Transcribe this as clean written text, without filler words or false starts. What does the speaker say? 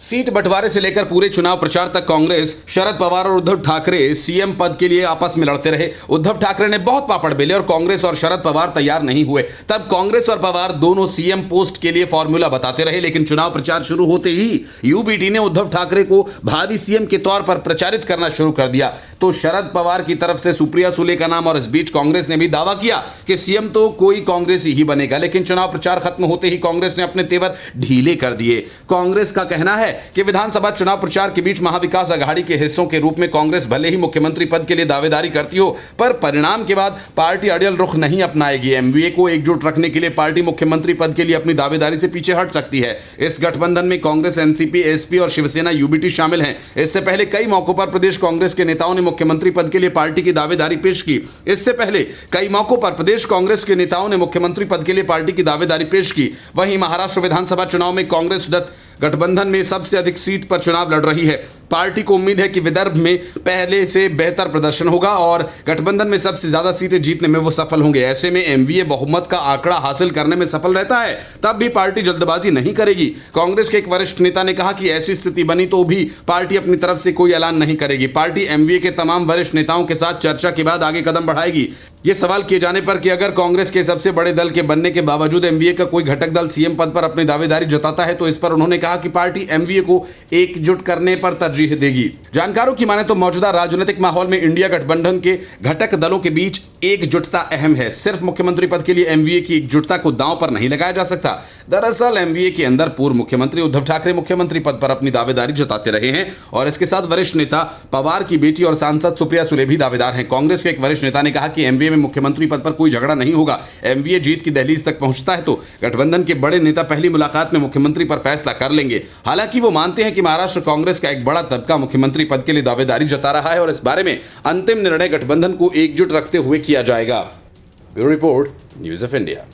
Seat बंटवारे से लेकर पूरे चुनाव प्रचार तक कांग्रेस, शरद पवार और उद्धव ठाकरे सीएम पद के लिए आपस में लड़ते रहे। उद्धव ठाकरे ने बहुत पापड़ बेले और कांग्रेस और शरद पवार तैयार नहीं हुए। तब कांग्रेस और पवार दोनों सीएम पोस्ट के लिए फॉर्मूला बताते रहे, लेकिन चुनाव प्रचार शुरू होते ही यूबीटी ने उद्धव ठाकरे को भावी सीएम के तौर पर प्रचारित करना शुरू कर दिया। तो शरद पवार की तरफ से सुप्रिया सुले का नाम, और इस बीच कांग्रेस ने भी दावा किया कि सीएम तो कोई कांग्रेसी ही बनेगा। लेकिन चुनाव प्रचार खत्म होते ही कांग्रेस ने अपने तेवर ढीले कर दिए। कांग्रेस का कहना है कि विधानसभा चुनाव प्रचार के बीच महाविकास अघाड़ी के हिस्सों के रूप में कांग्रेस भले ही मुख्यमंत्री पद के लिए दावेदारी करती हो, पर परिणाम के बाद पार्टी अड़ियल रुख नहीं अपनाएगी। एमवीए को एकजुट रखने के लिए पार्टी मुख्यमंत्री पद के लिए अपनी दावेदारी से पीछे हट सकती है। इस गठबंधन में कांग्रेस, एनसीपी, एसपी और शिवसेना यूबीटी शामिल हैं। इससे पहले कई मौकों पर प्रदेश कांग्रेस के नेताओं ने मुख्यमंत्री पद के लिए पार्टी की दावेदारी पेश की। इससे पहले कई मौकों पर प्रदेश कांग्रेस के नेताओं ने मुख्यमंत्री पद के लिए पार्टी की दावेदारी पेश की। वहीं महाराष्ट्र विधानसभा चुनाव में कांग्रेस गठबंधन में सबसे अधिक सीट पर चुनाव लड़ रही है। पार्टी को उम्मीद है कि विदर्भ में पहले से बेहतर प्रदर्शन होगा और गठबंधन में सबसे ज्यादा सीटें जीतने में वो सफल होंगे। ऐसे में एमवीए बहुमत का आंकड़ा हासिल करने में सफल रहता है, तब भी पार्टी जल्दबाजी नहीं करेगी। कांग्रेस के एक वरिष्ठ नेता ने कहा कि ऐसी स्थिति बनी तो भी पार्टी अपनी तरफ से कोई ऐलान नहीं करेगी। पार्टी एमवीए के तमाम वरिष्ठ नेताओं के साथ चर्चा के बाद आगे कदम बढ़ाएगी। ये सवाल किए जाने पर कि अगर कांग्रेस के सबसे बड़े दल के बनने के बावजूद एमवीए का कोई घटक दल सीएम पद पर अपनी दावेदारी जताता है, तो इस पर उन्होंने कहा कि पार्टी एमवीए को एकजुट करने पर तरजीह देगी। जानकारों की माने तो मौजूदा राजनीतिक माहौल में इंडिया गठबंधन के घटक दलों के बीच एकजुटता अहम है। सिर्फ मुख्यमंत्री पद के लिए एमवीए की एकजुटता को दांव पर नहीं लगाया जा सकता। दरअसल एमवीए के अंदर पूर्व मुख्यमंत्री उद्धव ठाकरे मुख्यमंत्री पद पर अपनी दावेदारी जताते रहे हैं और इसके साथ वरिष्ठ नेता पवार की बेटी और सांसद सुप्रिया सुले भी दावेदार हैं। कांग्रेस के एक वरिष्ठ नेता ने कहा कि एमवीए में मुख्यमंत्री पद पर कोई झगड़ा नहीं होगा। एमवीए जीत की दहलीज तक पहुंचता है तो गठबंधन के बड़े नेता पहली मुलाकात में मुख्यमंत्री पर फैसला कर लेंगे। हालांकि वो मानते हैं कि महाराष्ट्र कांग्रेस का एक बड़ा तबका मुख्यमंत्री पद के लिए दावेदारी जता रहा है और इस बारे में अंतिम निर्णय गठबंधन को एकजुट रखते हुए किया जाएगा। Bureau report, news of India.